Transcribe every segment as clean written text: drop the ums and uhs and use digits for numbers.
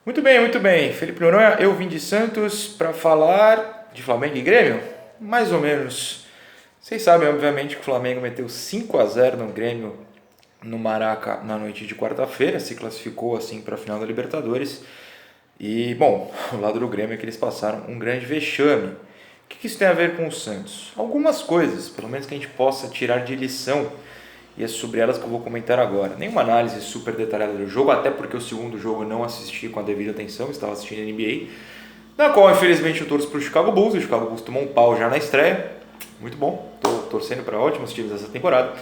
Muito bem, muito bem. Felipe Noronha, eu vim de Santos para falar de Flamengo e Grêmio? Mais ou menos. Vocês sabem, obviamente, que o Flamengo meteu 5-0 no Grêmio no Maraca na noite de quarta-feira, se classificou assim para a final da Libertadores. E, bom, o lado do Grêmio é que eles passaram um grande vexame. O que isso tem a ver com o Santos? Algumas coisas, pelo menos que a gente possa tirar de lição, e é sobre elas que eu vou comentar agora. Nenhuma análise super detalhada do jogo, até porque o segundo jogo eu não assisti com a devida atenção, estava assistindo a NBA, na qual infelizmente eu torço para o Chicago Bulls. O Chicago Bulls tomou um pau já na estreia, muito bom, estou torcendo para ótimos times dessa temporada.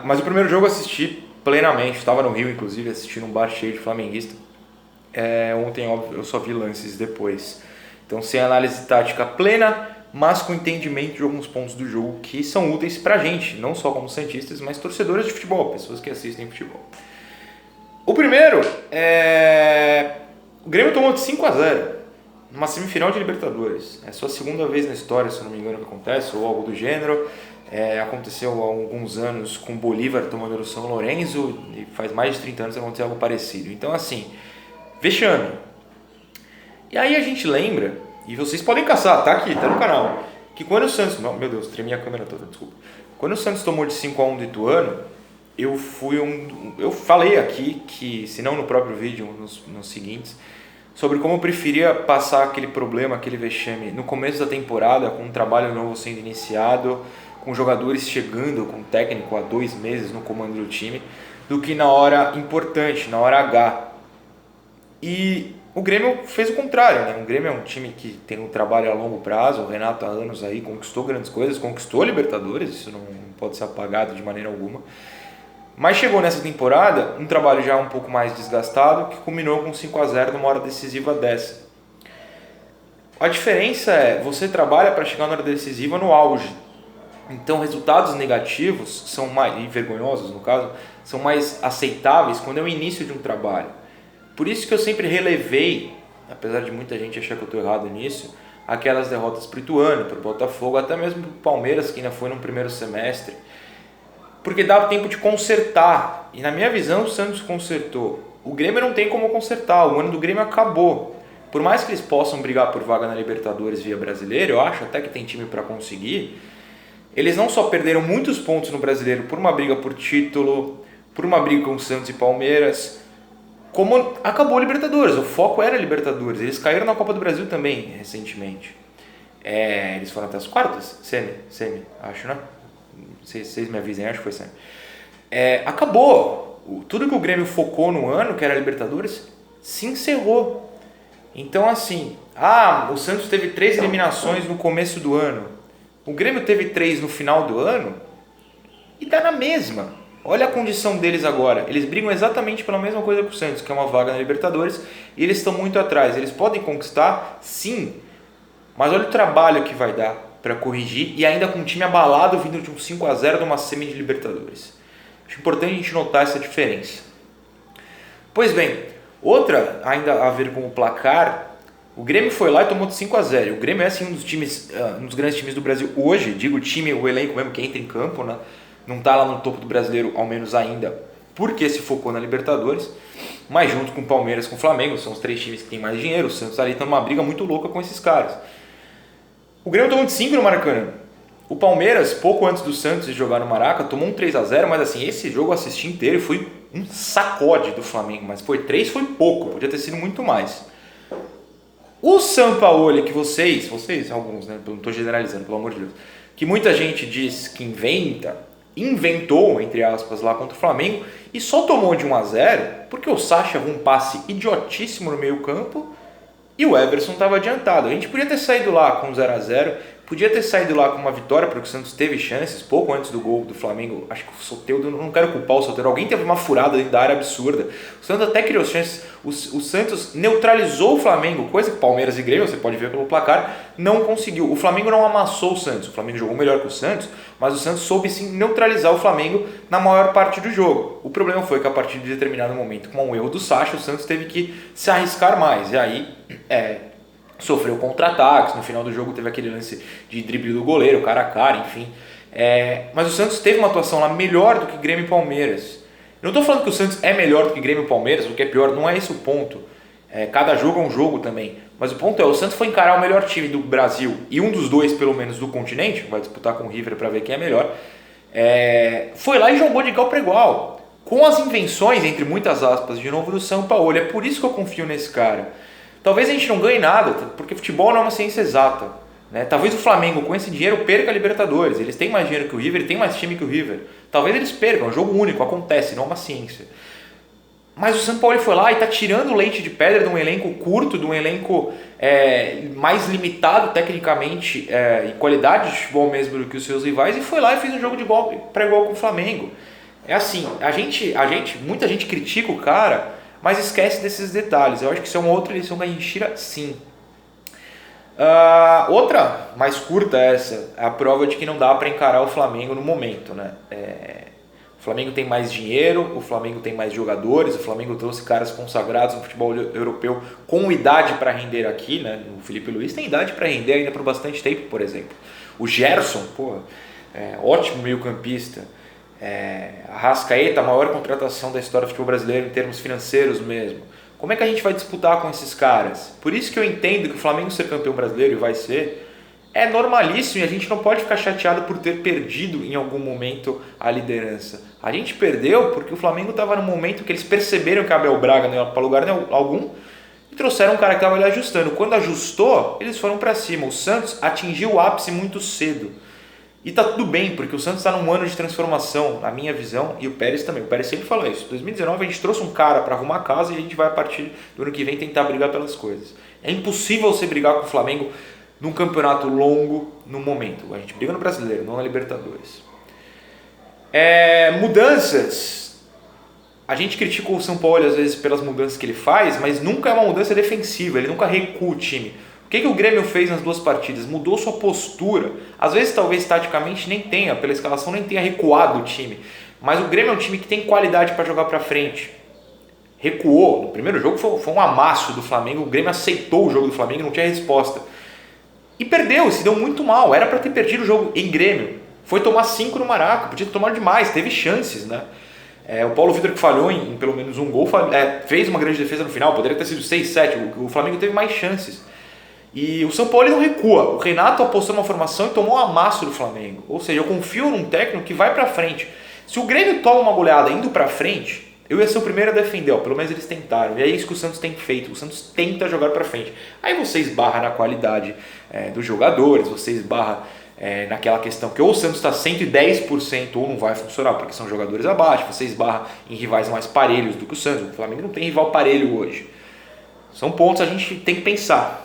Mas o primeiro jogo eu assisti plenamente, estava no Rio inclusive, assistindo um bar cheio de flamenguista. Ontem, óbvio, eu só vi lances depois. Então, sem análise tática plena, mas com entendimento de alguns pontos do jogo que são úteis pra gente, não só como santistas, mas torcedores de futebol, pessoas que assistem futebol. O primeiro o Grêmio tomou de 5-0 numa semifinal de Libertadores. É só a segunda vez na história, se eu não me engano, que acontece, ou algo do gênero. Aconteceu há alguns anos com o Bolívar tomando no São Lourenço, e faz mais de 30 anos que aconteceu algo parecido. Então, assim, vexame. E aí a gente lembra, e vocês podem caçar, tá aqui, tá no canal, que quando o Santos... Não, meu Deus, tremi a câmera toda, desculpa. Quando o Santos tomou de 5-1 do Ituano, eu falei aqui, que se não no próprio vídeo, nos seguintes, sobre como eu preferia passar aquele problema, aquele vexame no começo da temporada, com um trabalho novo sendo iniciado, com jogadores chegando, com o técnico há 2 meses no comando do time, do que na hora importante, na hora H. E o Grêmio fez o contrário, né? O Grêmio é um time que tem um trabalho a longo prazo, o Renato há anos aí conquistou grandes coisas, conquistou a Libertadores, isso não pode ser apagado de maneira alguma. Mas chegou nessa temporada um trabalho já um pouco mais desgastado, que culminou com 5-0 numa hora decisiva dessa. A diferença é, você trabalha para chegar na hora decisiva no auge. Então resultados negativos, são mais, e vergonhosos no caso, são mais aceitáveis quando é o início de um trabalho. Por isso que eu sempre relevei, apesar de muita gente achar que eu estou errado nisso, aquelas derrotas para o Ituano, para o Botafogo, até mesmo para o Palmeiras, que ainda foi no primeiro semestre. Porque dá tempo de consertar. E na minha visão, o Santos consertou. O Grêmio não tem como consertar, o ano do Grêmio acabou. Por mais que eles possam brigar por vaga na Libertadores via Brasileiro, eu acho até que tem time para conseguir, eles não só perderam muitos pontos no Brasileiro por uma briga por título, por uma briga com o Santos e Palmeiras, como acabou a Libertadores, o foco era a Libertadores. Eles caíram na Copa do Brasil também, recentemente. Eles foram até as quartas? Semi, acho, né? Vocês me avisem, acho que foi semi. Acabou. Tudo que o Grêmio focou no ano, que era a Libertadores, se encerrou. Então, assim, o Santos teve 3 eliminações no começo do ano. O Grêmio teve 3 no final do ano e dá na mesma. Olha a condição deles agora. Eles brigam exatamente pela mesma coisa que o Santos, que é uma vaga na Libertadores, e eles estão muito atrás. Eles podem conquistar, sim, mas olha o trabalho que vai dar para corrigir, e ainda com um time abalado vindo de um 5-0 numa semi de Libertadores. Acho importante a gente notar essa diferença. Pois bem, outra ainda a ver com o placar, o Grêmio foi lá e tomou de 5-0. O Grêmio é assim, um dos grandes times do Brasil hoje, digo o time, o elenco mesmo que entra em campo, né? Não está lá no topo do brasileiro, ao menos ainda, porque se focou na Libertadores, mas junto com o Palmeiras, com o Flamengo, são os 3 times que têm mais dinheiro. O Santos ali está numa briga muito louca com esses caras. O Grêmio tomou de 5 no Maracanã. O Palmeiras, pouco antes do Santos jogar no Maraca, tomou um 3-0, mas assim, esse jogo eu assisti inteiro e foi um sacode do Flamengo, mas foi 3, foi pouco, podia ter sido muito mais. O Sampaoli, que vocês, alguns, né, não estou generalizando, pelo amor de Deus, que muita gente diz que inventou, entre aspas, lá contra o Flamengo, e só tomou de 1-0 porque o Sacha errou um passe idiotíssimo no meio campo e o Everson estava adiantado. A gente podia ter saído lá com 0-0, podia ter saído lá com uma vitória, porque o Santos teve chances, pouco antes do gol do Flamengo. Acho que o Soteldo, não quero culpar o Soteldo, alguém teve uma furada dentro da área absurda. O Santos até criou chances, o Santos neutralizou o Flamengo, coisa que Palmeiras e Grêmio, você pode ver pelo placar, não conseguiu. O Flamengo não amassou o Santos, o Flamengo jogou melhor que o Santos, mas o Santos soube sim neutralizar o Flamengo na maior parte do jogo. O problema foi que a partir de determinado momento, com um erro do Sacha, o Santos teve que se arriscar mais, e aí sofreu contra-ataques, no final do jogo teve aquele lance de drible do goleiro, cara a cara, enfim. Mas o Santos teve uma atuação lá melhor do que Grêmio e Palmeiras. Eu não estou falando que o Santos é melhor do que Grêmio e Palmeiras, o que é pior, não é esse o ponto. Cada jogo é um jogo também. Mas o ponto é, o Santos foi encarar o melhor time do Brasil e um dos dois, pelo menos, do continente, vai disputar com o River para ver quem é melhor, foi lá e jogou de igual para igual. Com as invenções, entre muitas aspas, de novo do Sampaoli. É por isso que eu confio nesse cara. Talvez a gente não ganhe nada, porque futebol não é uma ciência exata. Né? Talvez o Flamengo, com esse dinheiro, perca a Libertadores. Eles têm mais dinheiro que o River, tem mais time que o River. Talvez eles percam, é um jogo único, acontece, não é uma ciência. Mas o Sampaoli foi lá e está tirando o leite de pedra de um elenco curto, de um elenco mais limitado tecnicamente e qualidade de futebol mesmo do que os seus rivais, e foi lá e fez um jogo de igual para igual com o Flamengo. É assim, muita gente critica o cara, mas esquece desses detalhes. Eu acho que isso é uma outra lição que a gente tira, sim. Outra, mais curta essa, é a prova de que não dá para encarar o Flamengo no momento, né? O Flamengo tem mais dinheiro, o Flamengo tem mais jogadores, o Flamengo trouxe caras consagrados no futebol europeu com idade para render aqui, né? O Felipe Luiz tem idade para render ainda por bastante tempo, por exemplo. O Gerson, ótimo meio-campista. A Arrascaeta, a maior contratação da história do futebol brasileiro em termos financeiros mesmo. Como é que a gente vai disputar com esses caras? Por isso que eu entendo que o Flamengo ser campeão brasileiro, e vai ser, é normalíssimo, e a gente não pode ficar chateado por ter perdido em algum momento a liderança. A gente perdeu porque o Flamengo estava no momento que eles perceberam que Abel Braga não ia para lugar algum e trouxeram um cara que estava ali ajustando. Quando ajustou, eles foram para cima. O Santos atingiu o ápice muito cedo. E tá tudo bem, porque o Santos está num ano de transformação, na minha visão, e o Pérez também. O Pérez sempre fala isso. Em 2019 a gente trouxe um cara para arrumar a casa e a gente vai a partir do ano que vem tentar brigar pelas coisas. É impossível você brigar com o Flamengo num campeonato longo no momento. A gente briga no Brasileiro, não na Libertadores. Mudanças. A gente critica o Sampaoli às vezes pelas mudanças que ele faz, mas nunca é uma mudança defensiva, ele nunca recua o time. O que o Grêmio fez nas duas partidas? Mudou sua postura. Às vezes, talvez, taticamente, nem tenha, pela escalação, nem tenha recuado o time. Mas o Grêmio é um time que tem qualidade para jogar para frente. Recuou. No primeiro jogo foi um amasso do Flamengo. O Grêmio aceitou o jogo do Flamengo, não tinha resposta. E perdeu, se deu muito mal. Era para ter perdido o jogo em Grêmio. Foi tomar 5 no Maraca, podia ter tomado demais, teve chances, né? O Paulo Vitor, que falhou em pelo menos um gol, fez uma grande defesa no final, poderia ter sido 6, 7. O Flamengo teve mais chances. E o Sampaoli não recua. O Renato apostou numa formação e tomou um amasso do Flamengo. Ou seja, eu confio num técnico que vai pra frente. Se o Grêmio toma uma goleada indo pra frente, eu ia ser o primeiro a defender. Pelo menos eles tentaram. E é isso que o Santos tem feito. O Santos tenta jogar pra frente. Aí você esbarra na qualidade dos jogadores, você esbarra naquela questão que ou o Santos está 110% ou não vai funcionar, porque são jogadores abaixo. Você esbarra em rivais mais parelhos do que o Santos. O Flamengo não tem rival parelho hoje. São pontos que a gente tem que pensar.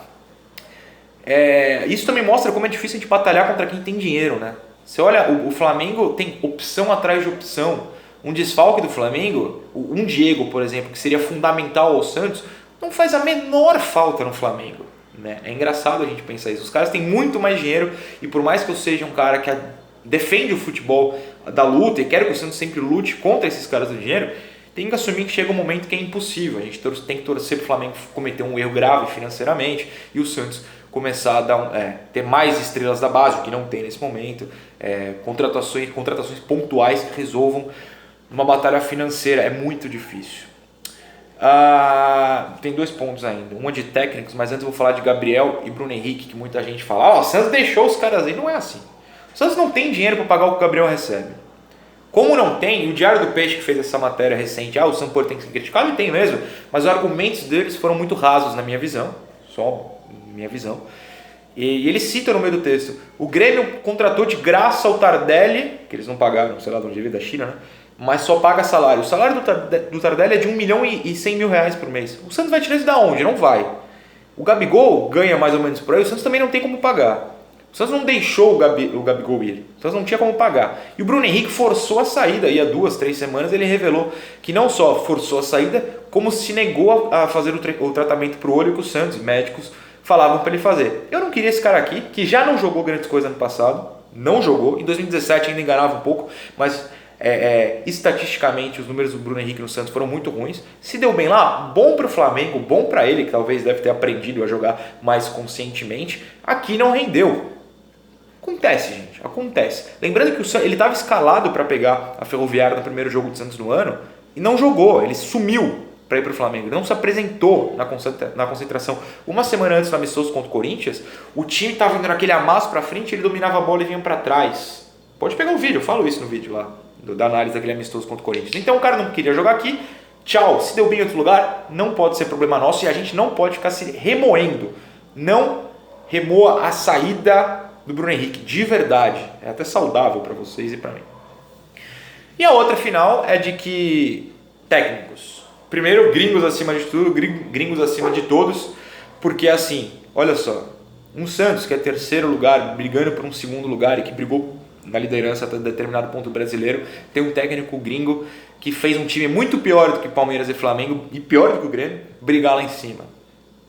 Isso também mostra como é difícil a gente batalhar contra quem tem dinheiro, né? Você olha, o Flamengo tem opção atrás de opção. Um desfalque do Flamengo, um Diego, por exemplo, que seria fundamental ao Santos, não faz a menor falta no Flamengo, né? É engraçado a gente pensar isso. Os caras têm muito mais dinheiro e por mais que eu seja um cara que defende o futebol da luta e quero que o Santos sempre lute contra esses caras do dinheiro, tem que assumir que chega um momento que é impossível. A gente tem que torcer para o Flamengo cometer um erro grave financeiramente e o Santos começar a ter mais estrelas da base, o que não tem nesse momento, contratações pontuais que resolvam uma batalha financeira. É muito difícil. Tem 2 pontos ainda, um é de técnicos, mas antes eu vou falar de Gabriel e Bruno Henrique, que muita gente fala, o Santos deixou os caras aí. Não é assim. O Santos não tem dinheiro para pagar o que o Gabriel recebe. Como não tem, e o Diário do Peixe que fez essa matéria recente, o Sampaoli tem que ser criticado, e tem mesmo, mas os argumentos deles foram muito rasos na minha visão, só minha visão. E ele cita no meio do texto, o Grêmio contratou de graça o Tardelli, que eles não pagaram, sei lá de onde veio, da China, né? Mas só paga salário. O salário do Tardelli é de 1 milhão e 100 mil reais por mês. O Santos vai tirar isso da onde? Não vai. O Gabigol ganha mais ou menos por aí, o Santos também não tem como pagar. O Santos não deixou o Gabigol ir. O Santos não tinha como pagar. E o Bruno Henrique forçou a saída. E há 2, 3 semanas ele revelou que não só forçou a saída, como se negou a fazer o tratamento para o olho que os Santos, médicos, falavam para ele fazer. Eu não queria esse cara aqui, que já não jogou grandes coisas ano passado. Não jogou. Em 2017 ainda enganava um pouco, mas estatisticamente os números do Bruno Henrique no Santos foram muito ruins. Se deu bem lá, bom para o Flamengo, bom para ele, que talvez deve ter aprendido a jogar mais conscientemente. Aqui não rendeu. Acontece, gente, acontece. Lembrando que ele estava escalado para pegar a Ferroviária no primeiro jogo do Santos no ano, e não jogou, ele sumiu para ir para o Flamengo, ele não se apresentou na concentração. Uma semana antes do amistoso contra o Corinthians, o time estava indo naquele amasso para frente, ele dominava a bola e vinha para trás. Pode pegar o vídeo, eu falo isso no vídeo lá, da análise daquele amistoso contra o Corinthians. Então o cara não queria jogar aqui, tchau, se deu bem em outro lugar, não pode ser problema nosso e a gente não pode ficar se remoendo. Não remoa a saída do Bruno Henrique, de verdade. É até saudável para vocês e para mim. E a outra final é de que técnicos. Primeiro, gringos acima de tudo, gringos acima de todos, porque assim, olha só, um Santos que é terceiro lugar, brigando por um segundo lugar e que brigou na liderança até determinado ponto brasileiro, tem um técnico gringo que fez um time muito pior do que Palmeiras e Flamengo e pior do que o Grêmio, brigar lá em cima.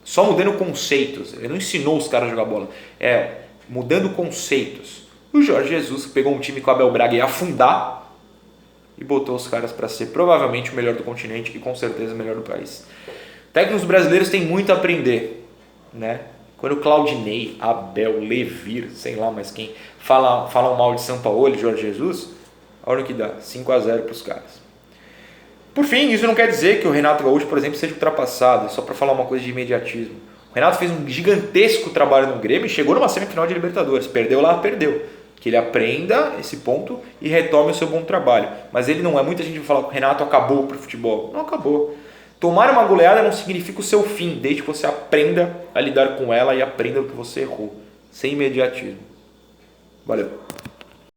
Só mudando conceitos, ele não ensinou os caras a jogar bola, mudando conceitos. O Jorge Jesus pegou um time que o Abel Braga ia afundar e botou os caras para ser provavelmente o melhor do continente e com certeza o melhor do país. Técnicos brasileiros têm muito a aprender, né? Quando o Claudinei, Abel, Levir, sei lá mais quem, falam mal de São Paulo e Jorge Jesus, olha o que dá, 5-0 para os caras. Por fim, isso não quer dizer que o Renato Gaúcho, por exemplo, seja ultrapassado, só para falar uma coisa de imediatismo. O Renato fez um gigantesco trabalho no Grêmio e chegou numa semifinal de Libertadores. Perdeu lá, perdeu. Que ele aprenda esse ponto e retome o seu bom trabalho. Mas ele não é, muita gente vai falar que o Renato acabou para o futebol. Não acabou. Tomar uma goleada não significa o seu fim, desde que você aprenda a lidar com ela e aprenda o que você errou. Sem imediatismo. Valeu.